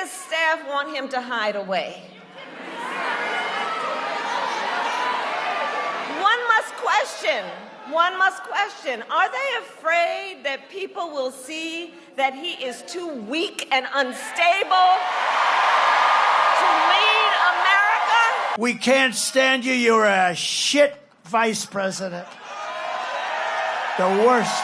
his staff want him to hide away? One must question, are they afraid that people will see that he is too weak and unstable to lead America? We can't stand you. You're a shit vice president. The worst.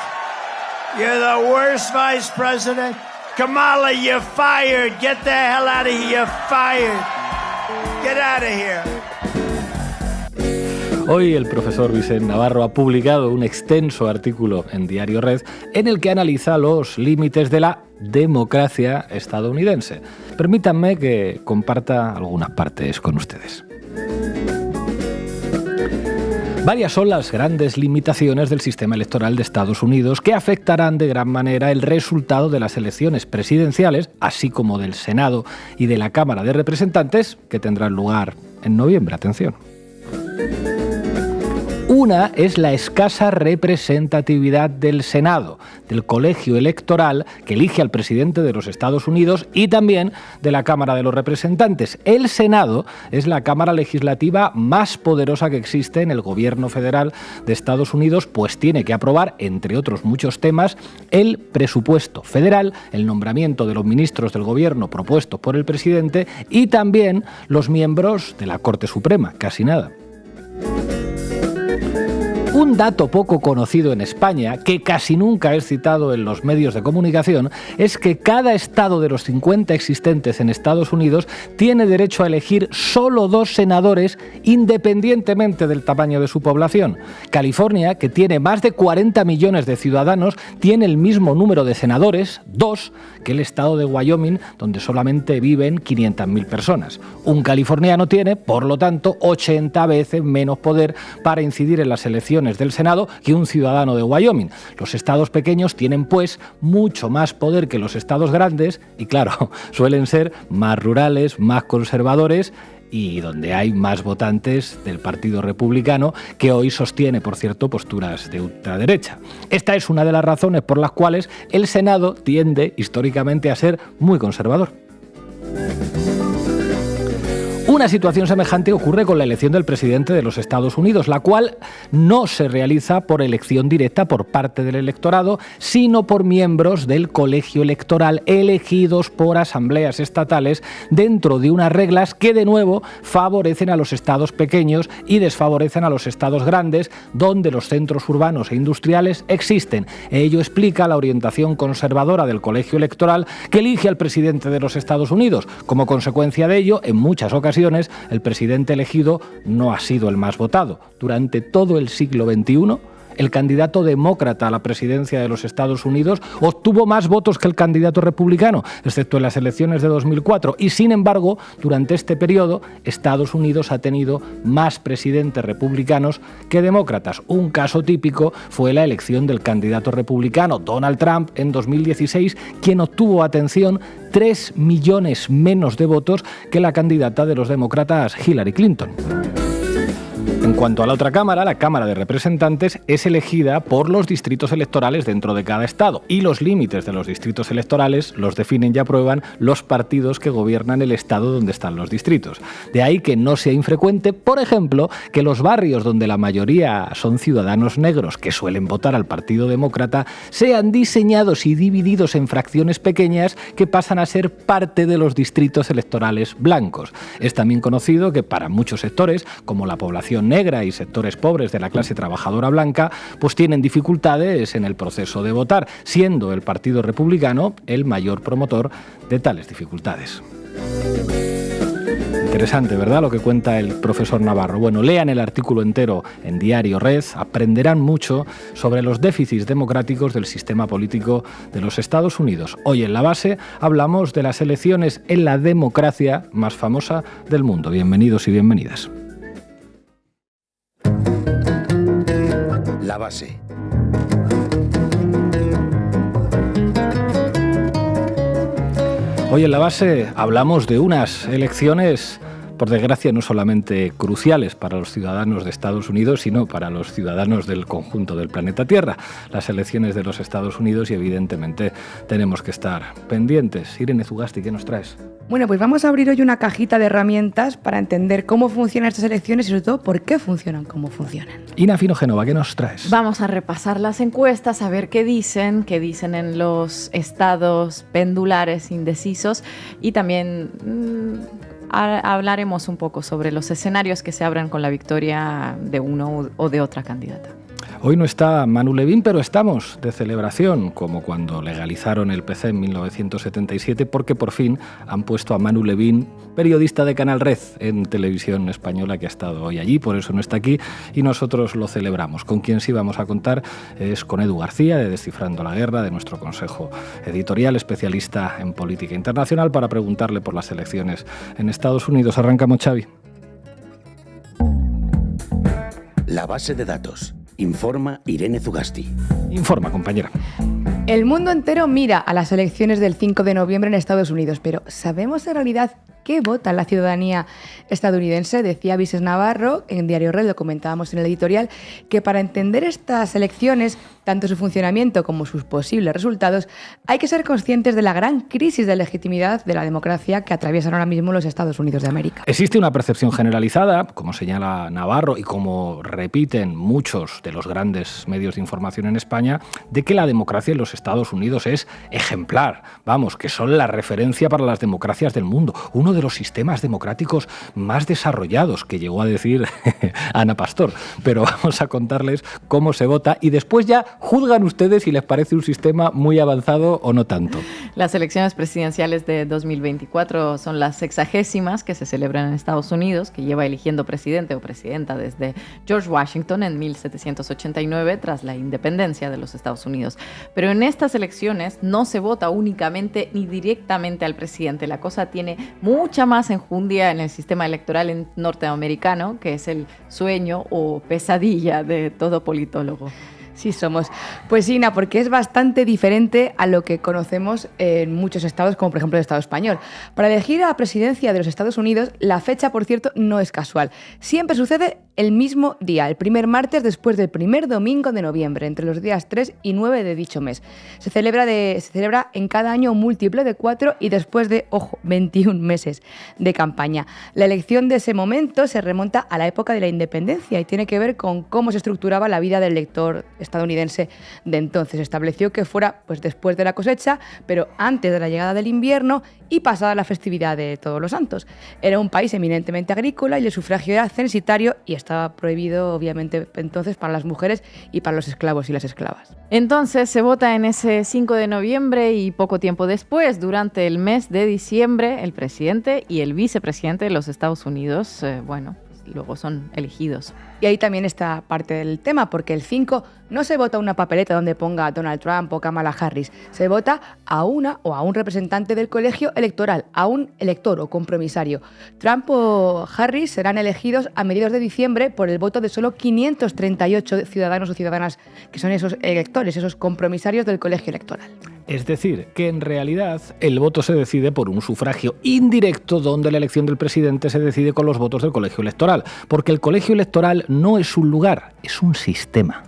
You're the worst vice president. Kamala, you're fired. Get the hell out of here. You're fired. Get out of here. Hoy el profesor Vicent Navarro ha publicado un extenso artículo en Diario Red en el que analiza los límites de la democracia estadounidense. Permítanme que comparta algunas partes con ustedes. Varias son las grandes limitaciones del sistema electoral de Estados Unidos que afectarán de gran manera el resultado de las elecciones presidenciales, así como del Senado y de la Cámara de Representantes, que tendrán lugar en noviembre. Atención. Una es la escasa representatividad del Senado, del colegio electoral que elige al presidente de los Estados Unidos y también de la Cámara de los Representantes. El Senado es la cámara legislativa más poderosa que existe en el gobierno federal de Estados Unidos, pues tiene que aprobar, entre otros muchos temas, el presupuesto federal, el nombramiento de los ministros del gobierno propuestos por el presidente y también los miembros de la Corte Suprema, casi nada. Un dato poco conocido en España, que casi nunca es citado en los medios de comunicación, es que cada estado de los 50 existentes en Estados Unidos tiene derecho a elegir solo 2 senadores independientemente del tamaño de su población. California, que tiene más de 40 millones de ciudadanos, tiene el mismo número de senadores, 2, que el estado de Wyoming, donde solamente viven 500.000 personas. Un californiano tiene, por lo tanto, 80 veces menos poder para incidir en las elecciones del Senado que un ciudadano de Wyoming. Los estados pequeños tienen, pues, mucho más poder que los estados grandes y, claro, suelen ser más rurales, más conservadores y donde hay más votantes del Partido Republicano, que hoy sostiene, por cierto, posturas de ultraderecha. Esta es una de las razones por las cuales el Senado tiende históricamente a ser muy conservador. Una situación semejante ocurre con la elección del presidente de los Estados Unidos, la cual no se realiza por elección directa por parte del electorado, sino por miembros del colegio electoral elegidos por asambleas estatales dentro de unas reglas que, de nuevo, favorecen a los estados pequeños y desfavorecen a los estados grandes, donde los centros urbanos e industriales existen. Ello explica la orientación conservadora del colegio electoral que elige al presidente de los Estados Unidos. Como consecuencia de ello, en muchas ocasiones, el presidente elegido no ha sido el más votado. Durante todo el siglo XXI, el candidato demócrata a la presidencia de los Estados Unidos obtuvo más votos que el candidato republicano, excepto en las elecciones de 2004. Y, sin embargo, durante este periodo, Estados Unidos ha tenido más presidentes republicanos que demócratas. Un caso típico fue la elección del candidato republicano Donald Trump en 2016, quien obtuvo, atención, 3 millones menos de votos que la candidata de los demócratas Hillary Clinton. En cuanto a la otra cámara, la Cámara de Representantes es elegida por los distritos electorales dentro de cada estado y los límites de los distritos electorales los definen y aprueban los partidos que gobiernan el estado donde están los distritos. De ahí que no sea infrecuente, por ejemplo, que los barrios donde la mayoría son ciudadanos negros que suelen votar al Partido Demócrata sean diseñados y divididos en fracciones pequeñas que pasan a ser parte de los distritos electorales blancos. Es también conocido que para muchos sectores, como la población negra y sectores pobres de la clase trabajadora blanca, pues tienen dificultades en el proceso de votar, siendo el Partido Republicano el mayor promotor de tales dificultades. Interesante, ¿verdad?, lo que cuenta el profesor Navarro. Bueno, lean el artículo entero en Diario Red, aprenderán mucho sobre los déficits democráticos del sistema político de los Estados Unidos. Hoy en La Base hablamos de las elecciones en la democracia más famosa del mundo. Bienvenidos y bienvenidas. La Base. Hoy en La Base hablamos de unas elecciones por desgracia, no solamente cruciales para los ciudadanos de Estados Unidos, sino para los ciudadanos del conjunto del planeta Tierra. Las elecciones de los Estados Unidos, y evidentemente tenemos que estar pendientes. Irene Zugasti, ¿qué nos traes? Bueno, pues vamos a abrir hoy una cajita de herramientas para entender cómo funcionan estas elecciones y sobre todo por qué funcionan como funcionan. Ina Fino Génova, ¿qué nos traes? Vamos a repasar las encuestas, a ver qué dicen en los estados pendulares indecisos y también hablaremos un poco sobre los escenarios que se abran con la victoria de uno o de otra candidata. Hoy no está Manu Levin, pero estamos de celebración, como cuando legalizaron el PC en 1977, porque por fin han puesto a Manu Levin, periodista de Canal Red en televisión española, que ha estado hoy allí, por eso no está aquí, y nosotros lo celebramos. Con quien sí vamos a contar es con Edu García, de Descifrando la Guerra, de nuestro consejo editorial, especialista en política internacional, para preguntarle por las elecciones en Estados Unidos. Arrancamos, Xavi. La base de datos. Informa Irene Zugasti. Informa, compañera. El mundo entero mira a las elecciones del 5 de noviembre en Estados Unidos, pero ¿sabemos en realidad qué vota la ciudadanía estadounidense? Decía Vises Navarro, en Diario Red, lo comentábamos en el editorial, que para entender estas elecciones, tanto su funcionamiento como sus posibles resultados, hay que ser conscientes de la gran crisis de legitimidad de la democracia que atraviesan ahora mismo los Estados Unidos de América. Existe una percepción generalizada, como señala Navarro y como repiten muchos de los grandes medios de información en España, de que la democracia en los Estados Unidos es ejemplar, vamos, que son la referencia para las democracias del mundo, uno de los sistemas democráticos más desarrollados, que llegó a decir Ana Pastor. Pero vamos a contarles cómo se vota y después ya juzgan ustedes si les parece un sistema muy avanzado o no tanto. Las elecciones presidenciales de 2024 son las 60º que se celebran en Estados Unidos, que lleva eligiendo presidente o presidenta desde George Washington en 1789, tras la independencia de los Estados Unidos. Pero en estas elecciones no se vota únicamente ni directamente al presidente. La cosa tiene mucha más enjundia en el sistema electoral norteamericano, que es el sueño o pesadilla de todo politólogo. Sí somos. Pues Ina, porque es bastante diferente a lo que conocemos en muchos estados, como por ejemplo el Estado español. Para elegir a la presidencia de los Estados Unidos, la fecha, por cierto, no es casual. Siempre sucede el mismo día, el primer martes después del primer domingo de noviembre, entre los días 3 y 9 de dicho mes. Se celebra en cada año un múltiplo de 4 y después de, 21 meses de campaña. La elección de ese momento se remonta a la época de la independencia y tiene que ver con cómo se estructuraba la vida del elector estadounidense de entonces. Estableció que fuera pues después de la cosecha, pero antes de la llegada del invierno y pasada la festividad de Todos los Santos. Era un país eminentemente agrícola y el sufragio era censitario y estaba prohibido, obviamente, entonces para las mujeres y para los esclavos y las esclavas. Entonces se vota en ese 5 de noviembre y poco tiempo después, durante el mes de diciembre, el presidente y el vicepresidente de los Estados Unidos, luego son elegidos. Y ahí también está parte del tema, porque el 5 no se vota una papeleta donde ponga Donald Trump o Kamala Harris, se vota a una o a un representante del colegio electoral, a un elector o compromisario. Trump o Harris serán elegidos a mediados de diciembre por el voto de solo 538 ciudadanos o ciudadanas, que son esos electores, esos compromisarios del colegio electoral. Es decir, que en realidad el voto se decide por un sufragio indirecto, donde la elección del presidente se decide con los votos del colegio electoral, porque el colegio electoral no es un lugar, es un sistema.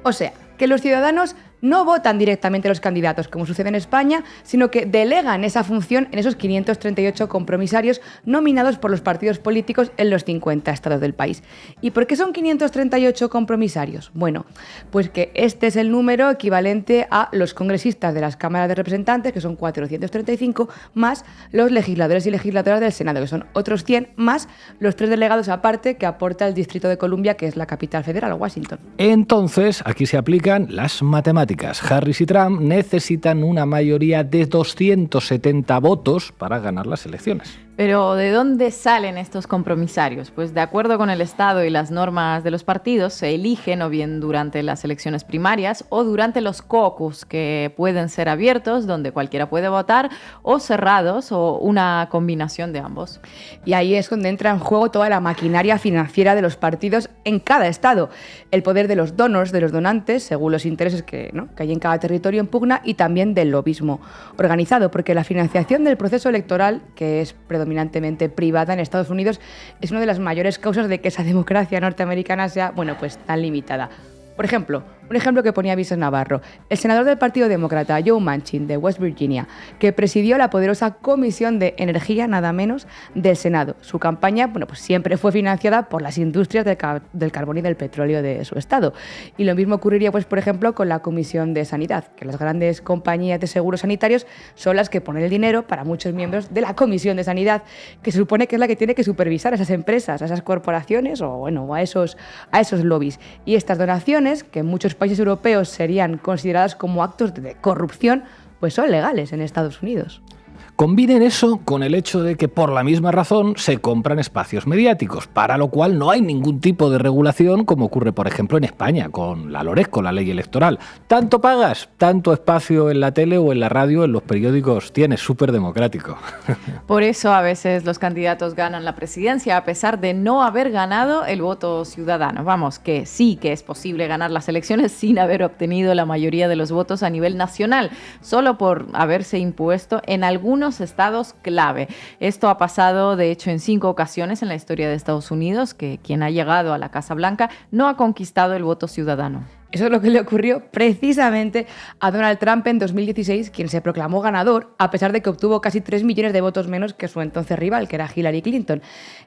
O sea, que los ciudadanos no votan directamente a los candidatos, como sucede en España, sino que delegan esa función en esos 538 compromisarios nominados por los partidos políticos en los 50 estados del país. ¿Y por qué son 538 compromisarios? Bueno, pues que este es el número equivalente a los congresistas de las cámaras de representantes, que son 435, más los legisladores y legisladoras del Senado, que son otros 100, más los 3 delegados aparte que aporta el Distrito de Columbia, que es la capital federal, Washington. Entonces, aquí se aplican las matemáticas. Harris y Trump necesitan una mayoría de 270 votos para ganar las elecciones. Pero ¿de dónde salen estos compromisarios? Pues de acuerdo con el Estado y las normas de los partidos, se eligen o bien durante las elecciones primarias o durante los caucus, que pueden ser abiertos, donde cualquiera puede votar, o cerrados, o una combinación de ambos. Y ahí es donde entra en juego toda la maquinaria financiera de los partidos en cada estado. El poder de los donors, de los donantes, según los intereses que hay en cada territorio en pugna, y también del lobismo organizado, porque la financiación del proceso electoral, que es predominante predominantemente privada en Estados Unidos es una de las mayores causas de que esa democracia norteamericana sea, bueno, pues tan limitada. Por ejemplo, un ejemplo que ponía Vicente Navarro, el senador del Partido Demócrata, Joe Manchin, de West Virginia, que presidió la poderosa Comisión de Energía, nada menos, del Senado. Su campaña, bueno, pues siempre fue financiada por las industrias del carbón y del petróleo de su estado. Y lo mismo ocurriría, pues, por ejemplo, con la Comisión de Sanidad, que las grandes compañías de seguros sanitarios son las que ponen el dinero para muchos miembros de la Comisión de Sanidad, que se supone que es la que tiene que supervisar a esas empresas, a esas corporaciones o, bueno, a esos lobbies. Y estas donaciones, que en muchos países europeos serían consideradas como actos de corrupción, pues son legales en Estados Unidos. Combinen eso con el hecho de que por la misma razón se compran espacios mediáticos, para lo cual no hay ningún tipo de regulación como ocurre, por ejemplo, en España con la LORES, con la ley electoral. Tanto pagas, tanto espacio en la tele o en la radio, en los periódicos tienes, súper democrático. Por eso a veces los candidatos ganan la presidencia a pesar de no haber ganado el voto ciudadano. Vamos, que sí que es posible ganar las elecciones sin haber obtenido la mayoría de los votos a nivel nacional, solo por haberse impuesto en algunos estados clave. Esto ha pasado, de hecho, en 5 ocasiones en la historia de Estados Unidos, que quien ha llegado a la Casa Blanca no ha conquistado el voto ciudadano. Eso es lo que le ocurrió precisamente a Donald Trump en 2016, quien se proclamó ganador, a pesar de que obtuvo casi 3 millones de votos menos que su entonces rival, que era Hillary Clinton.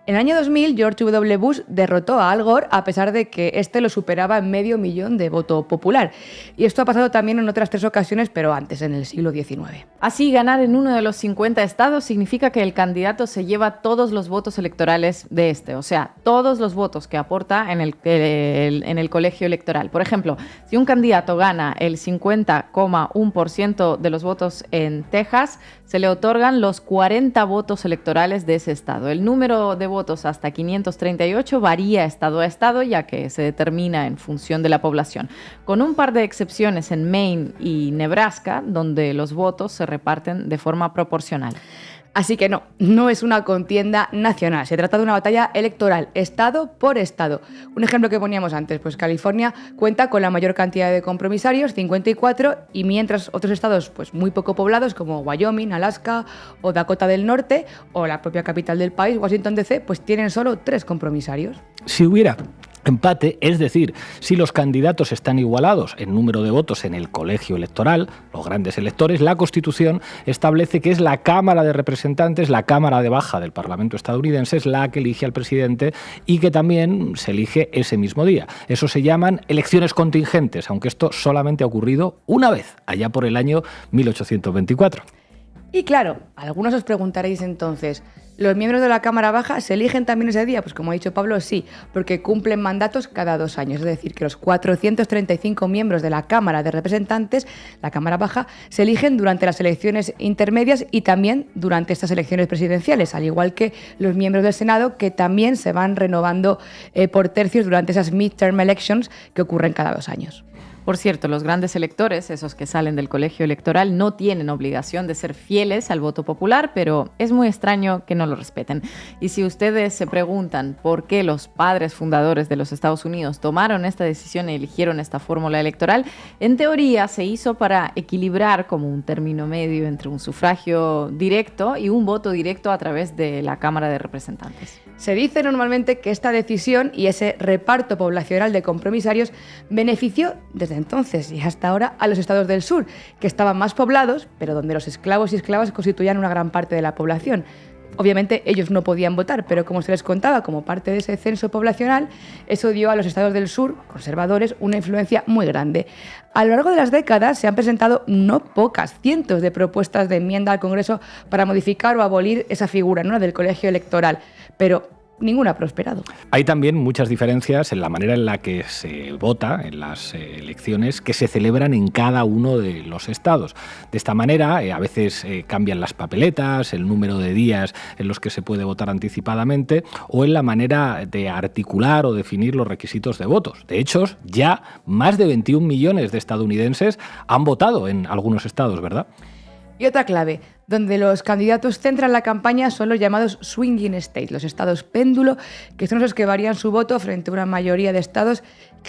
En el año 2000, George W. Bush derrotó a Al Gore, a pesar de que este lo superaba en medio millón de voto popular. Y esto ha pasado también en otras 3 ocasiones, pero antes, en el siglo XIX. Así, ganar en uno de los 50 estados significa que el candidato se lleva todos los votos electorales de este, o sea, todos los votos que aporta en el colegio electoral. Por ejemplo, si un candidato gana el 50,1% de los votos en Texas, se le otorgan los 40 votos electorales de ese estado. El número de votos hasta 538 varía estado a estado, ya que se determina en función de la población, con un par de excepciones en Maine y Nebraska, donde los votos se reparten de forma proporcional. Así que no es una contienda nacional, se trata de una batalla electoral, estado por estado. Un ejemplo que poníamos antes, pues California cuenta con la mayor cantidad de compromisarios, 54, y mientras otros estados pues muy poco poblados como Wyoming, Alaska o Dakota del Norte o la propia capital del país, Washington DC, pues tienen solo 3 compromisarios. Si hubiera empate, es decir, si los candidatos están igualados en número de votos en el colegio electoral, los grandes electores, la Constitución establece que es la Cámara de Representantes, la Cámara de Baja del Parlamento estadounidense, es la que elige al presidente y que también se elige ese mismo día. Eso se llaman elecciones contingentes, aunque esto solamente ha ocurrido una vez, allá por el año 1824. Y claro, algunos os preguntaréis entonces, ¿los miembros de la Cámara Baja se eligen también ese día? Pues como ha dicho Pablo, sí, porque cumplen mandatos cada 2 años. Es decir, que los 435 miembros de la Cámara de Representantes, la Cámara Baja, se eligen durante las elecciones intermedias y también durante estas elecciones presidenciales, al igual que los miembros del Senado, que también se van renovando por tercios durante esas midterm elections que ocurren cada 2 años. Por cierto, los grandes electores, esos que salen del colegio electoral, no tienen obligación de ser fieles al voto popular, pero es muy extraño que no lo respeten. Y si ustedes se preguntan por qué los padres fundadores de los Estados Unidos tomaron esta decisión y eligieron esta fórmula electoral, en teoría se hizo para equilibrar como un término medio entre un sufragio directo y un voto directo a través de la Cámara de Representantes. Se dice normalmente que esta decisión y ese reparto poblacional de compromisarios benefició desde entonces y hasta ahora a los estados del sur, que estaban más poblados, pero donde los esclavos y esclavas constituían una gran parte de la población. Obviamente ellos no podían votar, pero como se les contaba, como parte de ese censo poblacional, eso dio a los estados del sur, conservadores, una influencia muy grande. A lo largo de las décadas se han presentado no pocas, cientos de propuestas de enmienda al Congreso para modificar o abolir esa figura, ¿no?, del colegio electoral, pero ninguna ha prosperado. Hay también muchas diferencias en la manera en la que se vota en las elecciones que se celebran en cada uno de los estados. De esta manera, a veces cambian las papeletas, el número de días en los que se puede votar anticipadamente o en la manera de articular o definir los requisitos de votos. De hecho, ya más de 21 millones de estadounidenses han votado en algunos estados, ¿verdad? Y otra clave, donde los candidatos centran la campaña son los llamados swinging states, los estados péndulo, que son esos que varían su voto frente a una mayoría de estados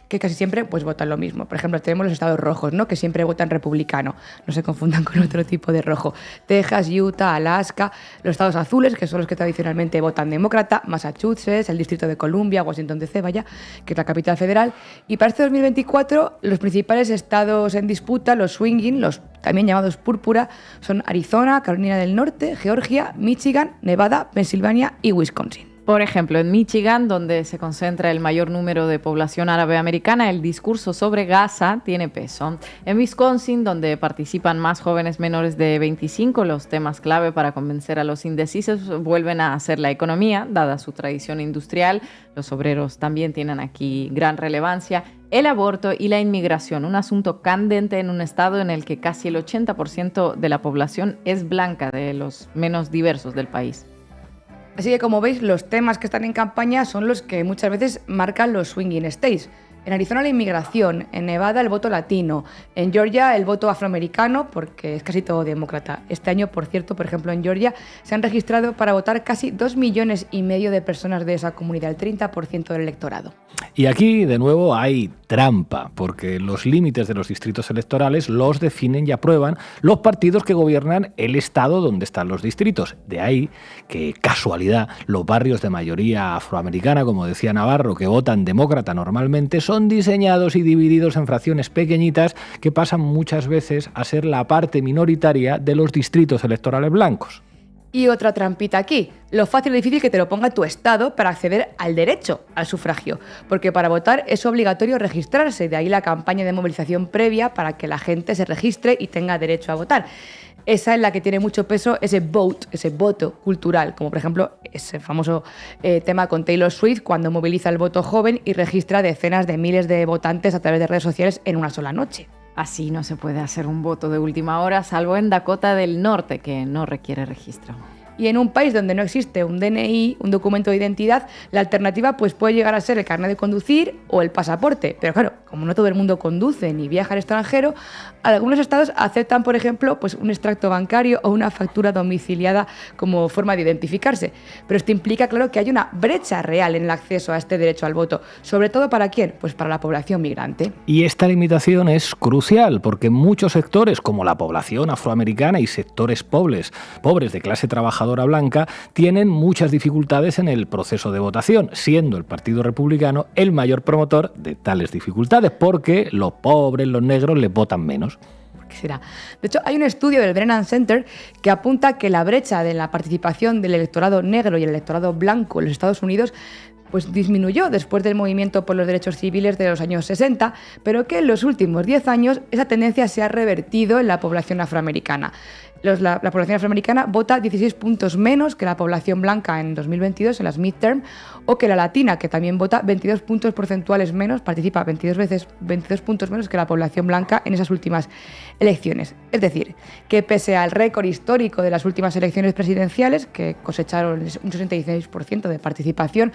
que casi siempre pues votan lo mismo. Por ejemplo, tenemos los estados rojos, ¿no?, que siempre votan republicano, no se confundan con otro tipo de rojo. Texas, Utah, Alaska, los estados azules, que son los que tradicionalmente votan demócrata, Massachusetts, el Distrito de Columbia, Washington DC, vaya, que es la capital federal. Y para este 2024, los principales estados en disputa, los swinging, los también llamados púrpura, son Arizona, Carolina del Norte, Georgia, Michigan, Nevada, Pensilvania y Wisconsin. Por ejemplo, en Michigan, donde se concentra el mayor número de población árabe americana, el discurso sobre Gaza tiene peso. En Wisconsin, donde participan más jóvenes menores de 25, los temas clave para convencer a los indecisos vuelven a ser la economía, dada su tradición industrial. Los obreros también tienen aquí gran relevancia. El aborto y la inmigración, un asunto candente en un estado en el que casi el 80% de la población es blanca, de los menos diversos del país. Así que, como veis, los temas que están en campaña son los que muchas veces marcan los swinging states. En Arizona la inmigración, en Nevada el voto latino, en Georgia el voto afroamericano, porque es casi todo demócrata. Este año, por cierto, por ejemplo, en Georgia se han registrado para votar casi 2,5 millones de personas de esa comunidad, el 30% del electorado. Y aquí, de nuevo, hay trampa, porque los límites de los distritos electorales los definen y aprueban los partidos que gobiernan el estado donde están los distritos. De ahí que, casualidad, los barrios de mayoría afroamericana, como decía Navarro, que votan demócrata normalmente, son diseñados y divididos en fracciones pequeñitas que pasan muchas veces a ser la parte minoritaria de los distritos electorales blancos. Y otra trampita aquí, lo fácil y difícil que te lo ponga tu estado para acceder al derecho al sufragio, porque para votar es obligatorio registrarse, de ahí la campaña de movilización previa para que la gente se registre y tenga derecho a votar. Esa es la que tiene mucho peso, ese vote, ese voto cultural, como por ejemplo ese famoso tema con Taylor Swift, cuando moviliza el voto joven y registra decenas de miles de votantes a través de redes sociales en una sola noche. Así no se puede hacer un voto de última hora, salvo en Dakota del Norte, que no requiere registro. Y en un país donde no existe un DNI, un documento de identidad, la alternativa pues puede llegar a ser el carnet de conducir o el pasaporte. Pero claro, como no todo el mundo conduce ni viaja al extranjero, algunos estados aceptan, por ejemplo, pues un extracto bancario o una factura domiciliada como forma de identificarse. Pero esto implica, claro, que hay una brecha real en el acceso a este derecho al voto. ¿Sobre todo para quién? Pues para la población migrante. Y esta limitación es crucial, porque muchos sectores, como la población afroamericana y sectores pobres de clase trabajadora blanca, tienen muchas dificultades en el proceso de votación, siendo el Partido Republicano el mayor promotor de tales dificultades, porque los pobres, los negros, les votan menos. ¿Por qué será? De hecho, hay un estudio del Brennan Center que apunta que la brecha de la participación del electorado negro y el electorado blanco en los Estados Unidos pues disminuyó después del movimiento por los derechos civiles de los años 60, pero que en los últimos 10 años esa tendencia se ha revertido en la población afroamericana. La población afroamericana vota 16 puntos menos que la población blanca en 2022 en las midterm, o que la latina, que también vota 22 puntos porcentuales menos, participa 22 puntos menos que la población blanca en esas últimas elecciones. Es decir, que pese al récord histórico de las últimas elecciones presidenciales, que cosecharon un 66% de participación,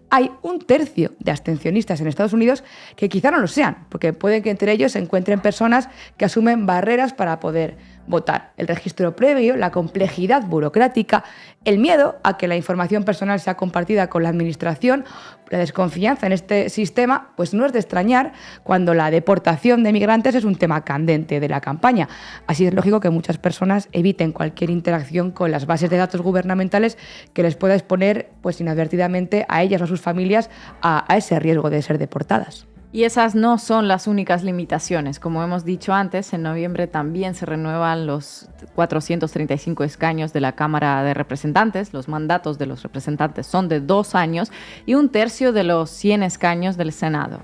hay un tercio de abstencionistas en Estados Unidos que quizá no lo sean, porque puede que entre ellos se encuentren personas que asumen barreras para poder votar. El registro previo, la complejidad burocrática, el miedo a que la información personal sea compartida con la administración, la desconfianza en este sistema, pues no es de extrañar cuando la deportación de migrantes es un tema candente de la campaña. Así es lógico que muchas personas eviten cualquier interacción con las bases de datos gubernamentales que les pueda exponer pues inadvertidamente a ellas o a sus familias a ese riesgo de ser deportadas. Y esas no son las únicas limitaciones. Como hemos dicho antes, en noviembre también se renuevan los 435 escaños de la Cámara de Representantes. Los mandatos de los representantes son de 2 años y 1/3 de los 100 escaños del Senado.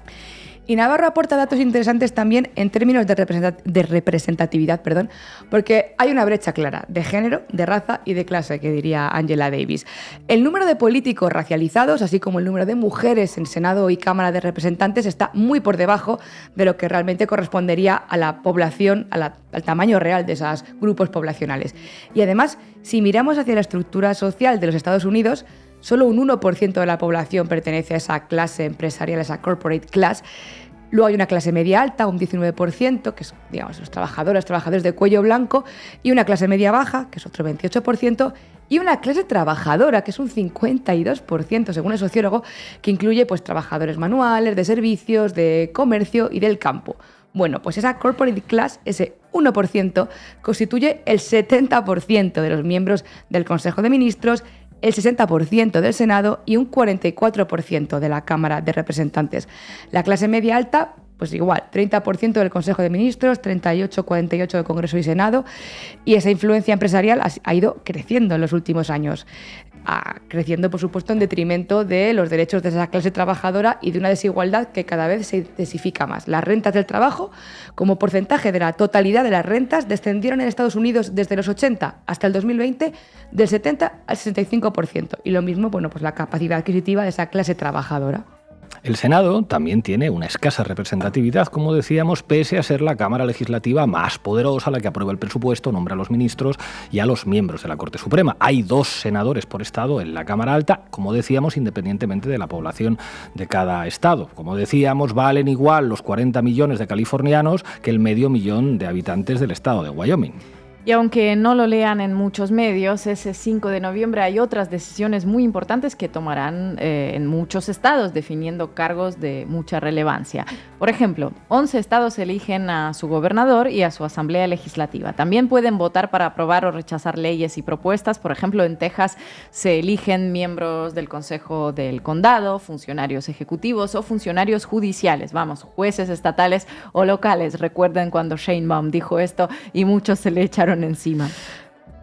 Y Navarro aporta datos interesantes también en términos de representatividad, porque hay una brecha clara de género, de raza y de clase, que diría Angela Davis. El número de políticos racializados, así como el número de mujeres en Senado y Cámara de Representantes, está muy por debajo de lo que realmente correspondería a la población, al tamaño real de esos grupos poblacionales. Y además, si miramos hacia la estructura social de los Estados Unidos, solo un 1% de la población pertenece a esa clase empresarial, a esa corporate class, Luego hay una clase media alta, un 19%, que es, digamos, los trabajadores de cuello blanco, y una clase media baja, que es otro 28%, y una clase trabajadora, que es un 52%, según el sociólogo, que incluye pues, trabajadores manuales, de servicios, de comercio y del campo. Bueno, pues esa corporate class, ese 1%, constituye el 70% de los miembros del Consejo de Ministros, el 60% del Senado y un 44% de la Cámara de Representantes. La clase media alta, pues igual, 30% del Consejo de Ministros, 38-48% del Congreso y Senado, y esa influencia empresarial ha ido creciendo en los últimos años. Creciendo, por supuesto, en detrimento de los derechos de esa clase trabajadora y de una desigualdad que cada vez se intensifica más. Las rentas del trabajo, como porcentaje de la totalidad de las rentas, descendieron en Estados Unidos desde los 80 hasta el 2020 del 70 al 65%. Y lo mismo, bueno, pues la capacidad adquisitiva de esa clase trabajadora. El Senado también tiene una escasa representatividad, como decíamos, pese a ser la Cámara Legislativa más poderosa, la que aprueba el presupuesto, nombra a los ministros y a los miembros de la Corte Suprema. Hay 2 senadores por estado en la Cámara Alta, como decíamos, independientemente de la población de cada estado. Como decíamos, valen igual los 40 millones de californianos que el medio millón de habitantes del estado de Wyoming. Y aunque no lo lean en muchos medios, ese 5 de noviembre hay otras decisiones muy importantes que tomarán en muchos estados, definiendo cargos de mucha relevancia. Por ejemplo, 11 estados eligen a su gobernador y a su asamblea legislativa. También pueden votar para aprobar o rechazar leyes y propuestas. Por ejemplo, en Texas se eligen miembros del Consejo del Condado, funcionarios ejecutivos o funcionarios judiciales, jueces estatales o locales. Recuerden cuando Shane Baum dijo esto y muchos se le echaron encima.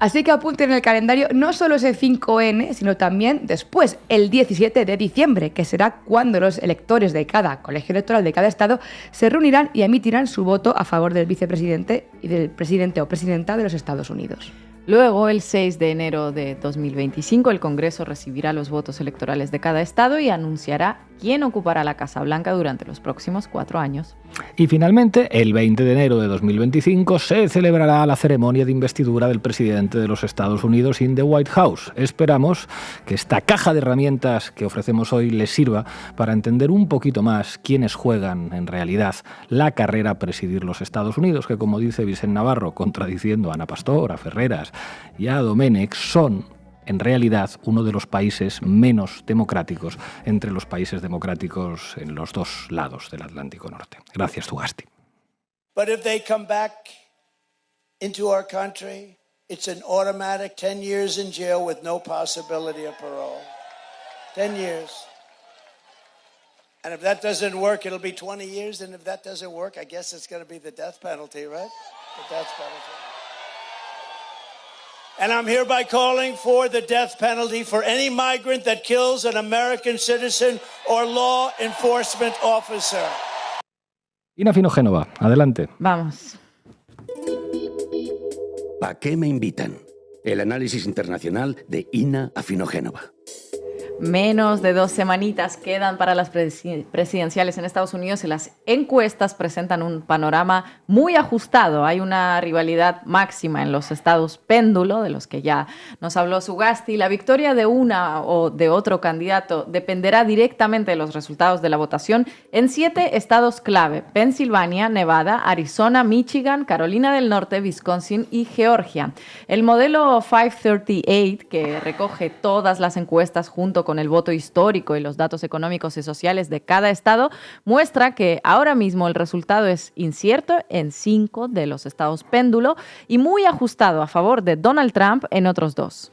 Así que apunten en el calendario no solo ese 5N, sino también después, el 17 de diciembre, que será cuando los electores de cada colegio electoral de cada estado se reunirán y emitirán su voto a favor del vicepresidente y del presidente o presidenta de los Estados Unidos. Luego, el 6 de enero de 2025, el Congreso recibirá los votos electorales de cada estado y anunciará quién ocupará la Casa Blanca durante los próximos 4 años. Y finalmente, el 20 de enero de 2025 se celebrará la ceremonia de investidura del presidente de los Estados Unidos in the White House. Esperamos que esta caja de herramientas que ofrecemos hoy les sirva para entender un poquito más quiénes juegan en realidad la carrera a presidir los Estados Unidos, que, como dice Vicent Navarro, contradiciendo a Ana Pastor, a Ferreras y a Domènech, son en realidad uno de los países menos democráticos entre los países democráticos en los 2 lados del Atlántico Norte. Gracias, Tugasti. But if they come back into our country, it's an automatic 10 years in jail with no possibility of parole. 10 years. And if that doesn't work, it'll be 20 years. And if that doesn't work, I guess it's going to be the death penalty, right? The death penalty. And I'm hereby calling for the death penalty for any migrant that kills an American citizen or law enforcement officer. Ina Finogénova, adelante. Vamos. ¿A qué me invitan? El análisis internacional de Ina Finogénova. Menos de 2 semanitas quedan para las presidenciales en Estados Unidos y las encuestas presentan un panorama muy ajustado. Hay una rivalidad máxima en los estados péndulo, de los que ya nos habló Sugasti. La victoria de una o de otro candidato dependerá directamente de los resultados de la votación en 7 estados clave: Pensilvania, Nevada, Arizona, Michigan, Carolina del Norte, Wisconsin y Georgia. El modelo 538, que recoge todas las encuestas junto con el voto histórico y los datos económicos y sociales de cada estado, muestra que ahora mismo el resultado es incierto en 5 de los estados péndulo y muy ajustado a favor de Donald Trump en otros 2.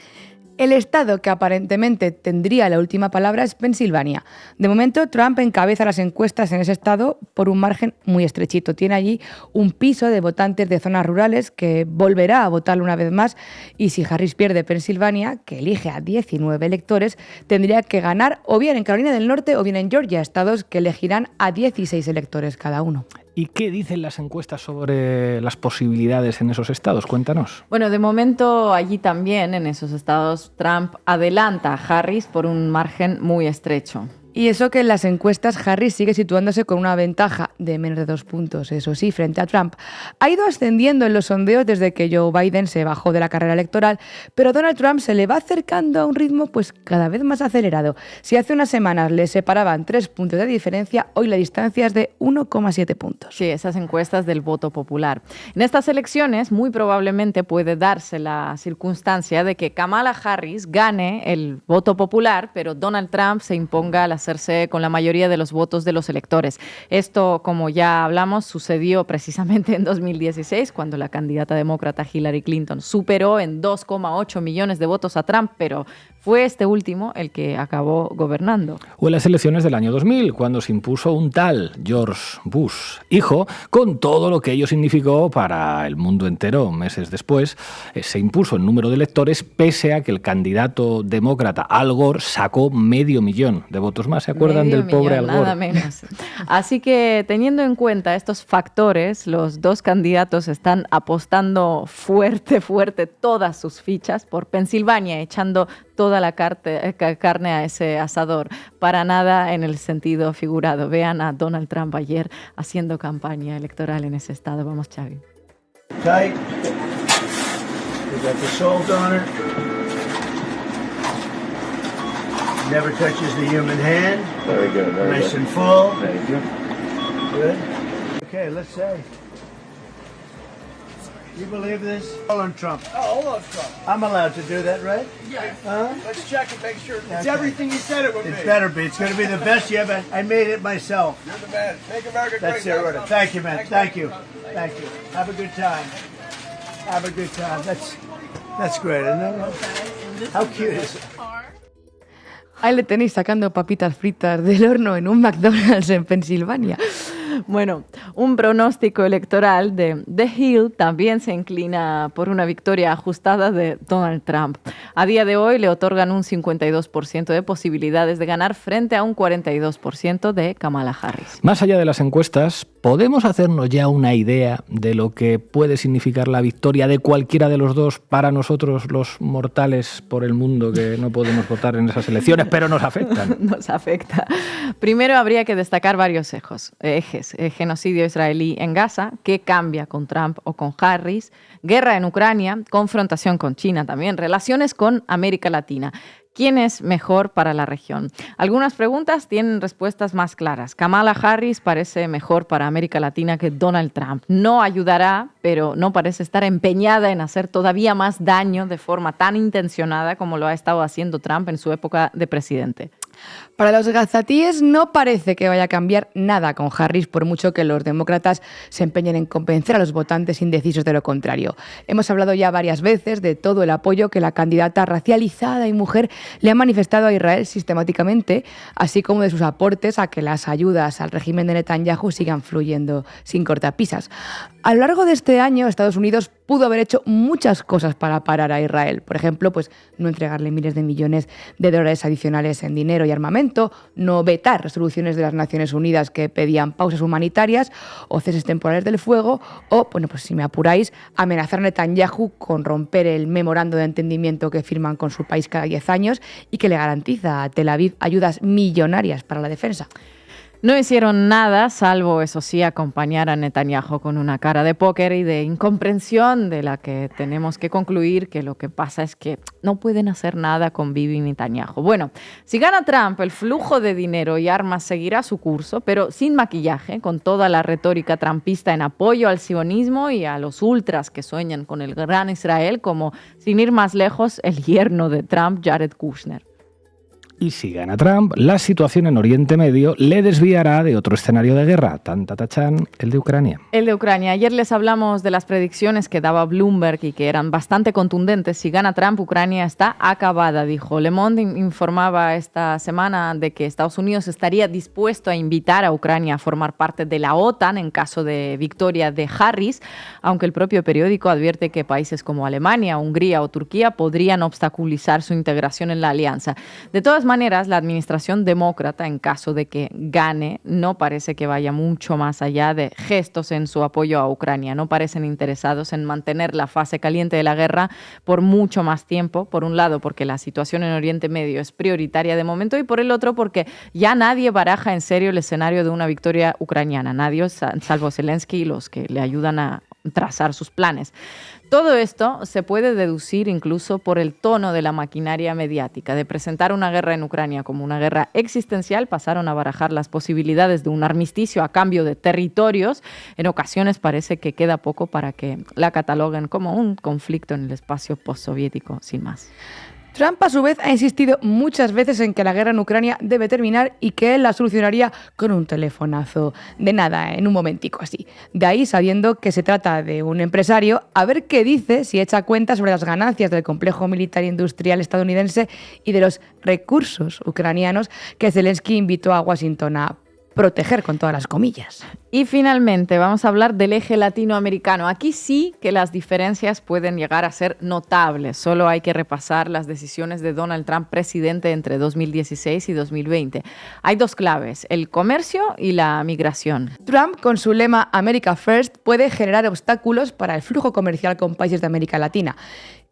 El estado que aparentemente tendría la última palabra es Pensilvania. De momento, Trump encabeza las encuestas en ese estado por un margen muy estrechito. Tiene allí un piso de votantes de zonas rurales que volverá a votarlo una vez más, y si Harris pierde Pensilvania, que elige a 19 electores, tendría que ganar o bien en Carolina del Norte o bien en Georgia, estados que elegirán a 16 electores cada uno. ¿Y qué dicen las encuestas sobre las posibilidades en esos estados? Cuéntanos. Bueno, de momento allí también, en esos estados, Trump adelanta a Harris por un margen muy estrecho. Y eso que en las encuestas Harris sigue situándose con una ventaja de menos de 2 puntos, eso sí, frente a Trump. Ha ido ascendiendo en los sondeos desde que Joe Biden se bajó de la carrera electoral, pero Donald Trump se le va acercando a un ritmo pues cada vez más acelerado. Si hace unas semanas le separaban 3 puntos de diferencia, hoy la distancia es de 1,7 puntos. Sí, esas encuestas del voto popular. En estas elecciones muy probablemente puede darse la circunstancia de que Kamala Harris gane el voto popular, pero Donald Trump se imponga al hacerse con la mayoría de los votos de los electores. Esto, como ya hablamos, sucedió precisamente en 2016, cuando la candidata demócrata Hillary Clinton superó en 2,8 millones de votos a Trump, pero fue este último el que acabó gobernando. O en las elecciones del año 2000, cuando se impuso un tal George Bush, hijo, con todo lo que ello significó para el mundo entero. Meses después, se impuso el número de electores, pese a que el candidato demócrata Al Gore sacó 500.000 de votos más. ¿Se acuerdan del pobre Al Gore? Nada menos. Así que, teniendo en cuenta estos factores, los dos candidatos están apostando fuerte todas sus fichas por Pensilvania, echando toda la carne a ese asador. Para nada en el sentido figurado. Vean a Donald Trump ayer haciendo campaña electoral en ese estado. Vamos, Xavi. Tight. We got the salt on it. Never touches the human hand. Very good. Very Nice good. and full. Thank you. Good. Okay, let's say. You believe this? Donald Trump. Oh, hold on, Trump. I'm allowed to do that, right? Yeah. Huh? Let's check and make sure it's Okay. everything you said it would It be. better be. It's going to be the best you ever. I made it myself. You're the man. Make America That's great. it, right. Thank you, man. Thank you. Thank you. Have a good time. Have a good time. That's great, isn't it? How cute is it? Ahí le tenéis sacando papitas fritas del horno en un McDonald's en Pensilvania. Bueno, un pronóstico electoral de The Hill también se inclina por una victoria ajustada de Donald Trump. A día de hoy le otorgan un 52% de posibilidades de ganar frente a un 42% de Kamala Harris. Más allá de las encuestas, ¿podemos hacernos ya una idea de lo que puede significar la victoria de cualquiera de los dos para nosotros, los mortales por el mundo que no podemos votar en esas elecciones, pero nos afectan? Nos afecta. Primero habría que destacar varios ejes. Genocidio israelí en Gaza, ¿qué cambia con Trump o con Harris? Guerra en Ucrania, confrontación con China también, relaciones con América Latina. ¿Quién es mejor para la región? Algunas preguntas tienen respuestas más claras. Kamala Harris parece mejor para América Latina que Donald Trump. No ayudará, pero no parece estar empeñada en hacer todavía más daño de forma tan intencionada como lo ha estado haciendo Trump en su época de presidente. Para los gazatíes no parece que vaya a cambiar nada con Harris, por mucho que los demócratas se empeñen en convencer a los votantes indecisos de lo contrario. Hemos hablado ya varias veces de todo el apoyo que la candidata racializada y mujer le ha manifestado a Israel sistemáticamente, así como de sus aportes a que las ayudas al régimen de Netanyahu sigan fluyendo sin cortapisas. A lo largo de este año, Estados Unidos pudo haber hecho muchas cosas para parar a Israel. Por ejemplo, pues no entregarle miles de millones de dólares adicionales en dinero y armamento, no vetar resoluciones de las Naciones Unidas que pedían pausas humanitarias o ceses temporales del fuego, o, bueno, pues si me apuráis, amenazar a Netanyahu con romper el memorando de entendimiento que firman con su país cada 10 años y que le garantiza a Tel Aviv ayudas millonarias para la defensa. No hicieron nada, salvo, eso sí, acompañar a Netanyahu con una cara de póker y de incomprensión, de la que tenemos que concluir que lo que pasa es que no pueden hacer nada con Bibi Netanyahu. Bueno, si gana Trump, el flujo de dinero y armas seguirá su curso, pero sin maquillaje, con toda la retórica trumpista en apoyo al sionismo y a los ultras que sueñan con el gran Israel, como, sin ir más lejos, el yerno de Trump, Jared Kushner. Y si gana Trump, la situación en Oriente Medio le desviará de otro escenario de guerra, el de Ucrania. El de Ucrania. Ayer les hablamos de las predicciones que daba Bloomberg y que eran bastante contundentes. Si gana Trump, Ucrania está acabada, dijo. Le Monde informaba esta semana de que Estados Unidos estaría dispuesto a invitar a Ucrania a formar parte de la OTAN en caso de victoria de Harris, aunque el propio periódico advierte que países como Alemania, Hungría o Turquía podrían obstaculizar su integración en la alianza. De todas todas maneras, la administración demócrata, en caso de que gane, no parece que vaya mucho más allá de gestos en su apoyo a Ucrania. No parecen interesados en mantener la fase caliente de la guerra por mucho más tiempo. Por un lado, porque la situación en Oriente Medio es prioritaria de momento, y por el otro, porque ya nadie baraja en serio el escenario de una victoria ucraniana. Nadie, salvo Zelensky y los que le ayudan a trazar sus planes. Todo esto se puede deducir incluso por el tono de la maquinaria mediática. De presentar una guerra en Ucrania como una guerra existencial, pasaron a barajar las posibilidades de un armisticio a cambio de territorios. En ocasiones parece que queda poco para que la cataloguen como un conflicto en el espacio postsoviético, sin más. Trump, a su vez, ha insistido muchas veces en que la guerra en Ucrania debe terminar y que él la solucionaría con un telefonazo. De nada, en un momentico así. De ahí, sabiendo que se trata de un empresario, a ver qué dice si echa cuenta sobre las ganancias del complejo militar industrial estadounidense y de los recursos ucranianos que Zelensky invitó a Washington a proteger, con todas las comillas. Y finalmente vamos a hablar del eje latinoamericano. Aquí sí que las diferencias pueden llegar a ser notables. Solo hay que repasar las decisiones de Donald Trump, presidente, entre 2016 y 2020. Hay dos claves: el comercio y la migración. Trump, con su lema America First, puede generar obstáculos para el flujo comercial con países de América Latina.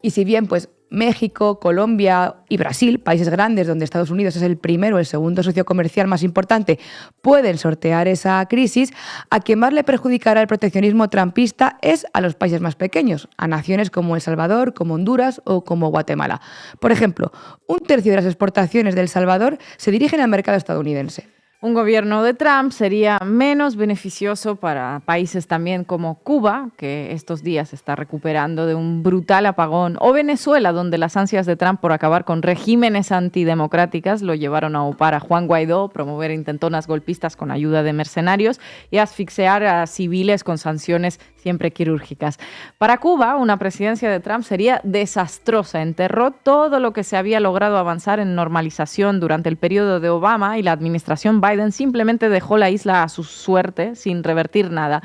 Y si bien México, Colombia y Brasil, países grandes donde Estados Unidos es el primero o el segundo socio comercial más importante, pueden sortear esa crisis, a quien más le perjudicará el proteccionismo trumpista es a los países más pequeños, a naciones como El Salvador, como Honduras o como Guatemala. Por ejemplo, 1/3 de las exportaciones de El Salvador se dirigen al mercado estadounidense. Un gobierno de Trump sería menos beneficioso para países también como Cuba, que estos días está recuperando de un brutal apagón, o Venezuela, donde las ansias de Trump por acabar con regímenes antidemocráticas lo llevaron a upar a Juan Guaidó, promover intentonas golpistas con ayuda de mercenarios y asfixiar a civiles con sanciones siempre quirúrgicas. Para Cuba, una presidencia de Trump sería desastrosa. Enterró todo lo que se había logrado avanzar en normalización durante el periodo de Obama, y la administración Biden simplemente dejó la isla a su suerte sin revertir nada.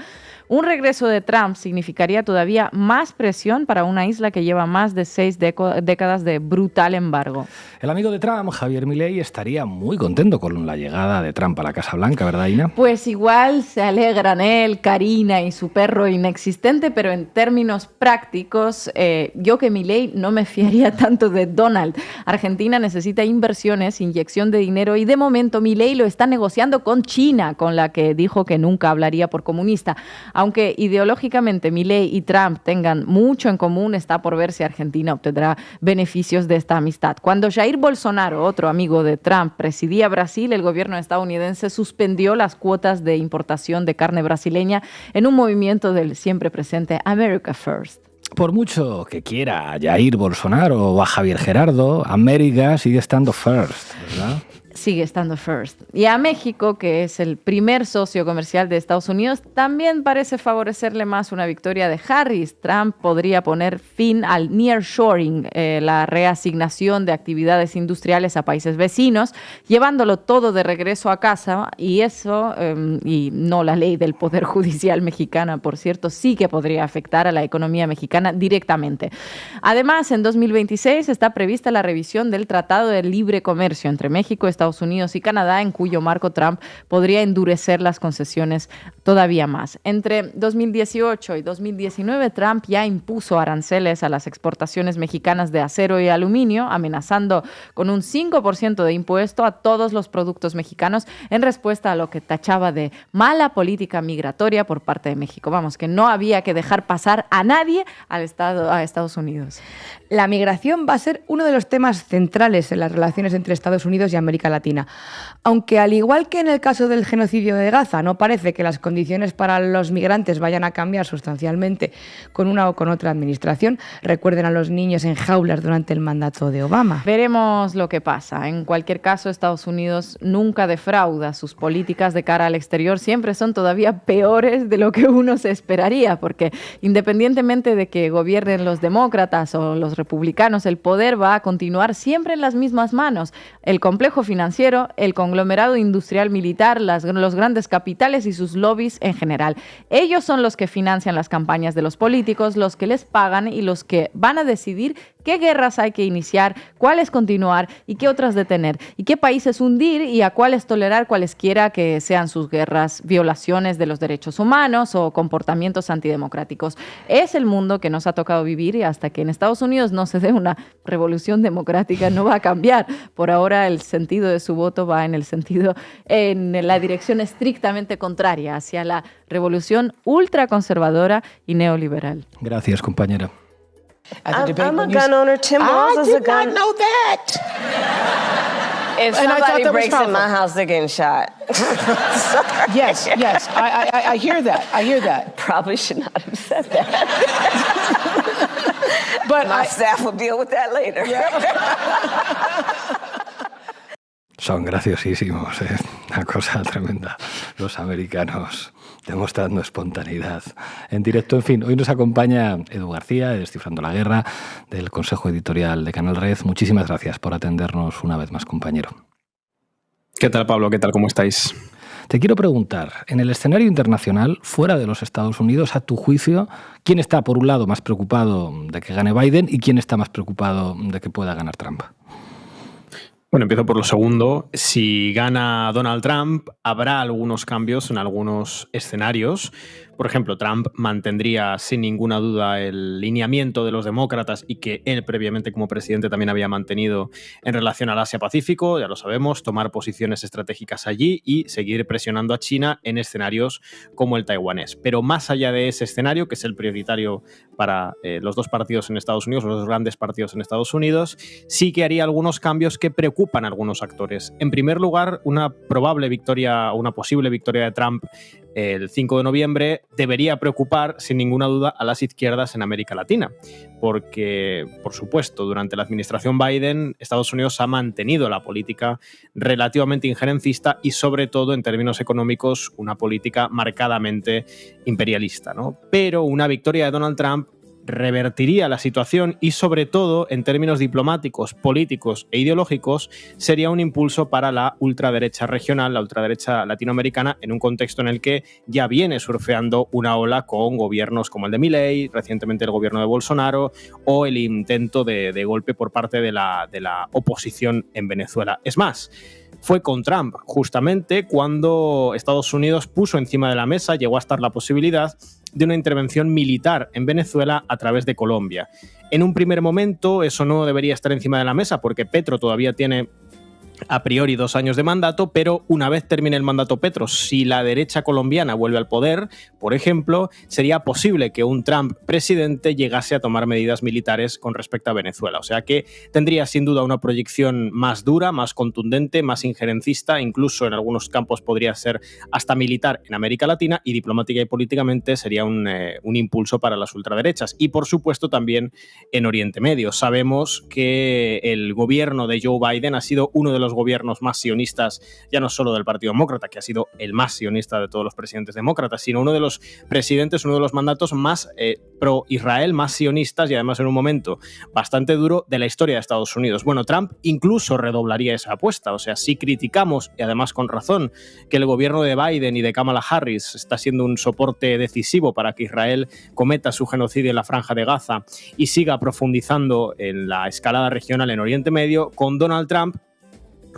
Un regreso de Trump significaría todavía más presión para una isla que lleva más de 6 décadas de brutal embargo. El amigo de Trump, Javier Milei, estaría muy contento con la llegada de Trump a la Casa Blanca, ¿verdad, Ina? Pues igual se alegran él, Karina y su perro inexistente, pero en términos prácticos, yo que Milei no me fiaría tanto de Donald. Argentina necesita inversiones, inyección de dinero, y de momento Milei lo está negociando con China, con la que dijo que nunca hablaría por comunista. Aunque ideológicamente Milei y Trump tengan mucho en común, está por ver si Argentina obtendrá beneficios de esta amistad. Cuando Jair Bolsonaro, otro amigo de Trump, presidía Brasil, el gobierno estadounidense suspendió las cuotas de importación de carne brasileña en un movimiento del siempre presente America First. Por mucho que quiera Jair Bolsonaro o a Javier Gerardo, América sigue estando first, ¿verdad? Sigue estando first. Y a México, que es el primer socio comercial de Estados Unidos, también parece favorecerle más una victoria de Harris. Trump podría poner fin al nearshoring, la reasignación de actividades industriales a países vecinos, llevándolo todo de regreso a casa, y eso, y no la ley del Poder Judicial mexicana, por cierto, sí que podría afectar a la economía mexicana directamente. Además, en 2026 está prevista la revisión del Tratado de Libre Comercio entre México, Estados Unidos y Canadá, en cuyo marco Trump podría endurecer las concesiones todavía más. Entre 2018 y 2019, Trump ya impuso aranceles a las exportaciones mexicanas de acero y aluminio, amenazando con un 5% de impuesto a todos los productos mexicanos, en respuesta a lo que tachaba de mala política migratoria por parte de México. Vamos, que no había que dejar pasar a nadie a Estados Unidos. La migración va a ser uno de los temas centrales en las relaciones entre Estados Unidos y América Latina. Aunque, al igual que en el caso del genocidio de Gaza, no parece que las condiciones para los migrantes vayan a cambiar sustancialmente con una o con otra administración. Recuerden a los niños en jaulas durante el mandato de Obama. Veremos lo que pasa. En cualquier caso, Estados Unidos nunca defrauda. Sus políticas de cara al exterior siempre son todavía peores de lo que uno se esperaría, porque independientemente de que gobiernen los demócratas o los republicanos, el poder va a continuar siempre en las mismas manos. El complejo financiero financiero, el conglomerado industrial militar, los grandes capitales y sus lobbies en general. Ellos son los que financian las campañas de los políticos, los que les pagan y los que van a decidir qué guerras hay que iniciar, cuáles continuar y qué otras detener, y qué países hundir y a cuáles tolerar cualesquiera que sean sus guerras, violaciones de los derechos humanos o comportamientos antidemocráticos. Es el mundo que nos ha tocado vivir y hasta que en Estados Unidos no se dé una revolución democrática no va a cambiar. Por ahora el sentido de su voto va en la dirección estrictamente contraria hacia la revolución ultraconservadora y neoliberal. Gracias, compañera. I'm a gun owner. Tim Walz is a gun. know that. If And I thought somebody that was breaks in powerful. my house, they're getting shot. Sorry. Yes, I hear that. I hear that. Probably should not have said that. But My staff will deal with that later. Son graciosísimos, ¿eh? Una cosa tremenda. Los americanos demostrando espontaneidad en directo. En fin, hoy nos acompaña Edu García, de Descifrando la Guerra, del Consejo Editorial de Canal Red. Muchísimas gracias por atendernos una vez más, compañero. ¿Qué tal, Pablo? ¿Qué tal? ¿Cómo estáis? Te quiero preguntar, en el escenario internacional, fuera de los Estados Unidos, a tu juicio, ¿quién está, por un lado, más preocupado de que gane Biden y quién está más preocupado de que pueda ganar Trump? Bueno, empiezo por lo segundo. Si gana Donald Trump, habrá algunos cambios en algunos escenarios. Por ejemplo, Trump mantendría sin ninguna duda el lineamiento de los demócratas y que él previamente como presidente también había mantenido en relación al Asia-Pacífico, ya lo sabemos, tomar posiciones estratégicas allí y seguir presionando a China en escenarios como el taiwanés. Pero más allá de ese escenario, que es el prioritario para los dos partidos en Estados Unidos, los dos grandes partidos en Estados Unidos, sí que haría algunos cambios que preocupan a algunos actores. En primer lugar, una probable victoria, una posible victoria de Trump el 5 de noviembre debería preocupar sin ninguna duda a las izquierdas en América Latina, porque, por supuesto, durante la administración Biden, Estados Unidos ha mantenido la política relativamente injerencista y, sobre todo, en términos económicos, una política marcadamente imperialista, ¿no? Pero una victoria de Donald Trump revertiría la situación y, sobre todo, en términos diplomáticos, políticos e ideológicos, sería un impulso para la ultraderecha regional, la ultraderecha latinoamericana, en un contexto en el que ya viene surfeando una ola con gobiernos como el de Milei, recientemente el gobierno de Bolsonaro, o el intento de golpe por parte de la oposición en Venezuela. Es más, fue con Trump, justamente, cuando Estados Unidos puso encima de la mesa, llegó a estar la posibilidad de una intervención militar en Venezuela a través de Colombia. En un primer momento eso no debería estar encima de la mesa porque Petro todavía tiene a priori 2 años de mandato, pero una vez termine el mandato Petro, si la derecha colombiana vuelve al poder, por ejemplo, sería posible que un Trump presidente llegase a tomar medidas militares con respecto a Venezuela. O sea que tendría sin duda una proyección más dura, más contundente, más injerencista, incluso en algunos campos podría ser hasta militar en América Latina, y diplomática y políticamente sería un impulso para las ultraderechas. Y por supuesto también en Oriente Medio. Sabemos que el gobierno de Joe Biden ha sido uno de los gobiernos más sionistas, ya no solo del Partido Demócrata, que ha sido el más sionista de todos los presidentes demócratas, sino uno de los presidentes, uno de los mandatos más pro-Israel, más sionistas y además en un momento bastante duro de la historia de Estados Unidos. Bueno, Trump incluso redoblaría esa apuesta. O sea, si criticamos, y además con razón, que el gobierno de Biden y de Kamala Harris está siendo un soporte decisivo para que Israel cometa su genocidio en la Franja de Gaza y siga profundizando en la escalada regional en Oriente Medio, con Donald Trump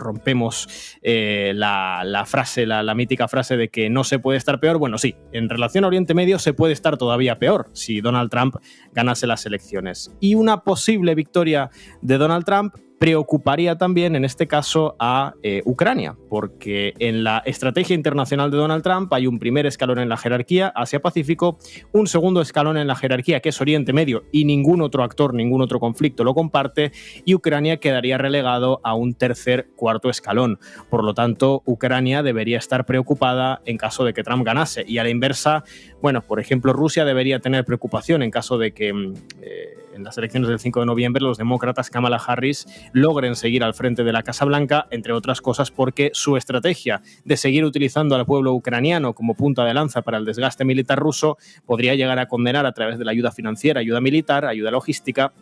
rompemos la frase, la mítica frase de que no se puede estar peor. Bueno, sí, en relación a Oriente Medio se puede estar todavía peor si Donald Trump ganase las elecciones. Y una posible victoria de Donald Trump preocuparía también, en este caso, a Ucrania, porque en la estrategia internacional de Donald Trump hay un primer escalón en la jerarquía, Asia-Pacífico, un segundo escalón en la jerarquía, que es Oriente Medio, y ningún otro actor, ningún otro conflicto lo comparte, y Ucrania quedaría relegado a un tercer, cuarto escalón. Por lo tanto, Ucrania debería estar preocupada en caso de que Trump ganase, y a la inversa, bueno, por ejemplo, Rusia debería tener preocupación en caso de que en las elecciones del 5 de noviembre los demócratas Kamala Harris logren seguir al frente de la Casa Blanca, entre otras cosas porque su estrategia de seguir utilizando al pueblo ucraniano como punta de lanza para el desgaste militar ruso podría llegar a condenar a través de la ayuda financiera, ayuda militar, ayuda logística,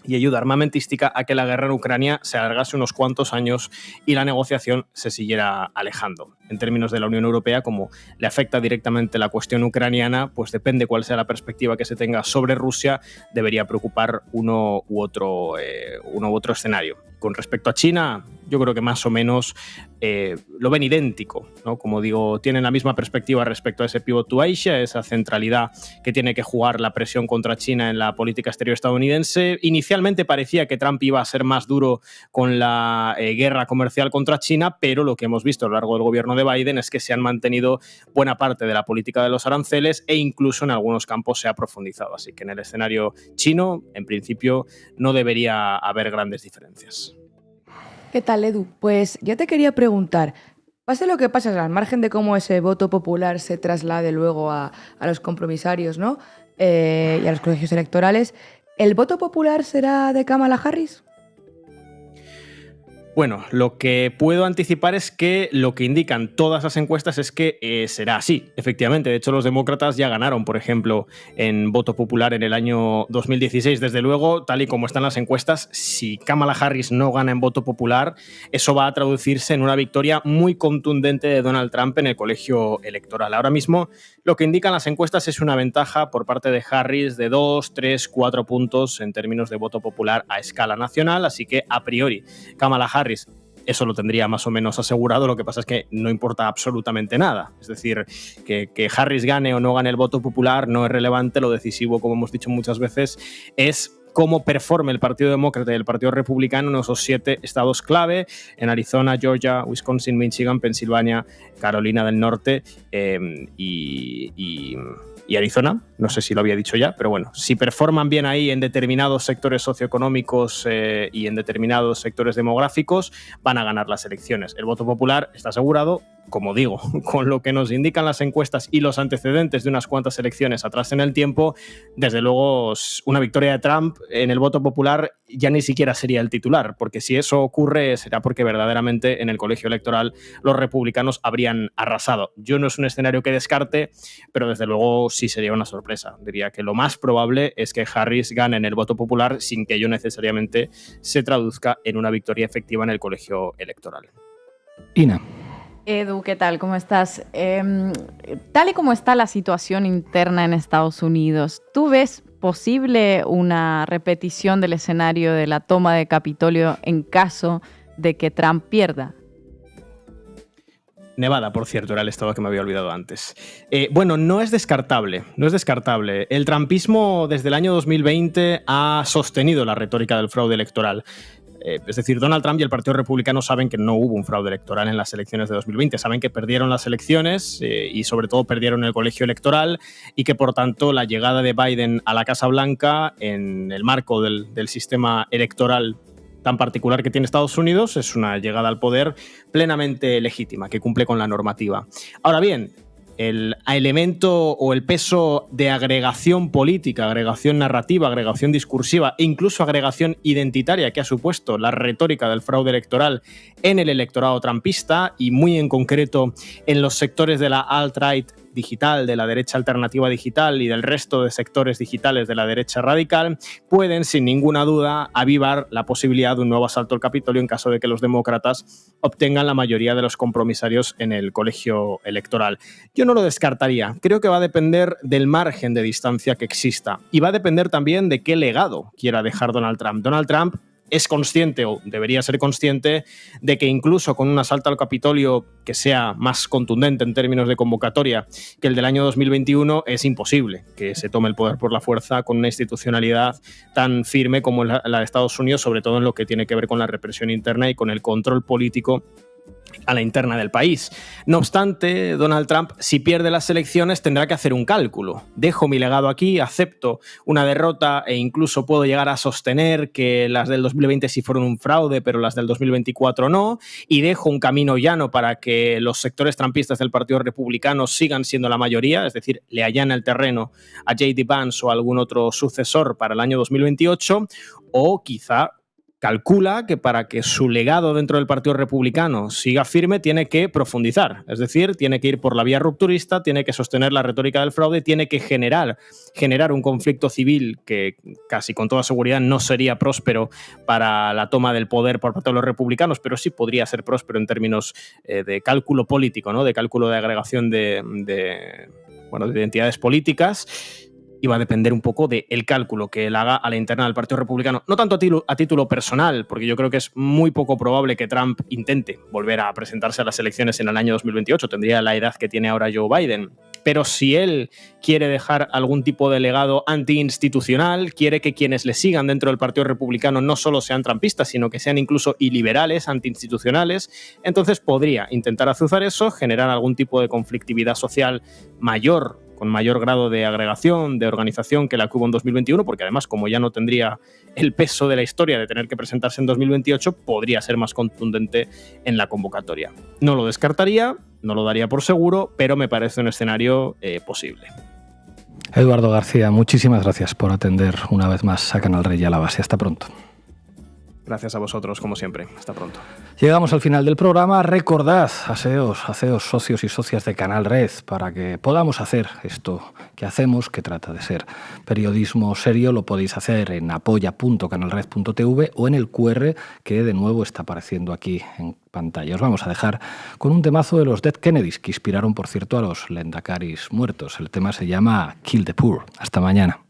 y ayuda armamentística a que la guerra en Ucrania se alargase unos cuantos años y la negociación se siguiera alejando. En términos de la Unión Europea, como le afecta directamente la cuestión ucraniana, pues depende cuál sea la perspectiva que se tenga sobre Rusia, debería preocupar uno u otro escenario. Con respecto a China, yo creo que más o menos lo ven idéntico, ¿no? Como digo, tienen la misma perspectiva respecto a ese pivot to Asia, esa centralidad que tiene que jugar la presión contra China en la política exterior estadounidense. Inicialmente parecía que Trump iba a ser más duro con la guerra comercial contra China, pero lo que hemos visto a lo largo del gobierno de Biden es que se han mantenido buena parte de la política de los aranceles e incluso en algunos campos se ha profundizado. Así que en el escenario chino, en principio, no debería haber grandes diferencias. ¿Qué tal, Edu? Pues yo te quería preguntar, pase lo que pase, al margen de cómo ese voto popular se traslade luego a los compromisarios, ¿no? Y a los colegios electorales, ¿el voto popular será de Kamala Harris? Bueno, lo que puedo anticipar es que lo que indican todas las encuestas es que será así, efectivamente. De hecho, los demócratas ya ganaron, por ejemplo, en voto popular en el año 2016. Desde luego, tal y como están las encuestas, si Kamala Harris no gana en voto popular, eso va a traducirse en una victoria muy contundente de Donald Trump en el colegio electoral. Ahora mismo, lo que indican las encuestas es una ventaja por parte de Harris de 2, 3, 4 puntos en términos de voto popular a escala nacional, así que a priori Kamala Harris eso lo tendría más o menos asegurado. Lo que pasa es que no importa absolutamente nada. Es decir, que Harris gane o no gane el voto popular no es relevante. Lo decisivo, como hemos dicho muchas veces, es cómo performe el Partido Demócrata y el Partido Republicano en esos 7 estados clave, en Arizona, Georgia, Wisconsin, Michigan, Pensilvania, Carolina del Norte y Arizona. No sé si lo había dicho ya, pero bueno, si performan bien ahí en determinados sectores socioeconómicos y en determinados sectores demográficos, van a ganar las elecciones. El voto popular está asegurado, como digo, con lo que nos indican las encuestas y los antecedentes de unas cuantas elecciones atrás en el tiempo. Desde luego, una victoria de Trump en el voto popular ya ni siquiera sería el titular, porque si eso ocurre será porque verdaderamente en el colegio electoral los republicanos habrían arrasado. Yo no es un escenario que descarte, pero desde luego sí sería una sorpresa. Diría que lo más probable es que Harris gane en el voto popular sin que ello necesariamente se traduzca en una victoria efectiva en el colegio electoral. Ina. Edu, ¿qué tal? ¿Cómo estás? Tal y como está la situación interna en Estados Unidos, ¿tú ves posible una repetición del escenario de la toma de Capitolio en caso de que Trump pierda? Nevada, por cierto, era el estado que me había olvidado antes. Bueno, no es descartable. El trumpismo desde el año 2020 ha sostenido la retórica del fraude electoral. Es decir, Donald Trump y el Partido Republicano saben que no hubo un fraude electoral en las elecciones de 2020, saben que perdieron las elecciones y sobre todo perdieron el colegio electoral y que por tanto la llegada de Biden a la Casa Blanca en el marco del sistema electoral tan particular que tiene Estados Unidos es una llegada al poder plenamente legítima, que cumple con la normativa. Ahora bien, el elemento o el peso de agregación política, agregación narrativa, agregación discursiva e incluso agregación identitaria que ha supuesto la retórica del fraude electoral en el electorado trumpista y muy en concreto en los sectores de la alt-right digital, de la derecha alternativa digital y del resto de sectores digitales de la derecha radical, pueden sin ninguna duda avivar la posibilidad de un nuevo asalto al Capitolio en caso de que los demócratas obtengan la mayoría de los compromisarios en el colegio electoral. Yo no lo descartaría. Creo que va a depender del margen de distancia que exista y va a depender también de qué legado quiera dejar Donald Trump. Donald Trump es consciente, o debería ser consciente, de que incluso con un asalto al Capitolio que sea más contundente en términos de convocatoria que el del año 2021, es imposible que se tome el poder por la fuerza con una institucionalidad tan firme como la de Estados Unidos, sobre todo en lo que tiene que ver con la represión interna y con el control político a la interna del país. No obstante, Donald Trump, si pierde las elecciones, tendrá que hacer un cálculo. Dejo mi legado aquí, acepto una derrota e incluso puedo llegar a sostener que las del 2020 sí fueron un fraude, pero las del 2024 no, y dejo un camino llano para que los sectores trumpistas del Partido Republicano sigan siendo la mayoría, es decir, le allana el terreno a J.D. Vance o a algún otro sucesor para el año 2028, o quizá calcula que para que su legado dentro del Partido Republicano siga firme tiene que profundizar, es decir, tiene que ir por la vía rupturista, tiene que sostener la retórica del fraude, tiene que generar un conflicto civil que casi con toda seguridad no sería próspero para la toma del poder por parte de los republicanos, pero sí podría ser próspero en términos de cálculo político, ¿no? De cálculo de agregación de identidades políticas. Y va a depender un poco del cálculo que él haga a la interna del Partido Republicano. No tanto a título personal, porque yo creo que es muy poco probable que Trump intente volver a presentarse a las elecciones en el año 2028. Tendría la edad que tiene ahora Joe Biden. Pero si él quiere dejar algún tipo de legado antiinstitucional, quiere que quienes le sigan dentro del Partido Republicano no solo sean trumpistas, sino que sean incluso iliberales, antiinstitucionales, entonces podría intentar azuzar eso, generar algún tipo de conflictividad social mayor, con mayor grado de agregación, de organización que la que hubo en 2021, porque además, como ya no tendría el peso de la historia de tener que presentarse en 2028, podría ser más contundente en la convocatoria. No lo descartaría, no lo daría por seguro, pero me parece un escenario posible. Eduardo García, muchísimas gracias por atender una vez más a Canal Rey y a La Base. Hasta pronto. Gracias a vosotros, como siempre. Hasta pronto. Llegamos al final del programa. Recordad, aseos, socios y socias de Canal Red, para que podamos hacer esto que hacemos, que trata de ser periodismo serio. Lo podéis hacer en apoya.canalred.tv o en el QR que de nuevo está apareciendo aquí en pantalla. Os vamos a dejar con un temazo de los Dead Kennedys, que inspiraron, por cierto, a los Lendakaris muertos. El tema se llama Kill the Poor. Hasta mañana.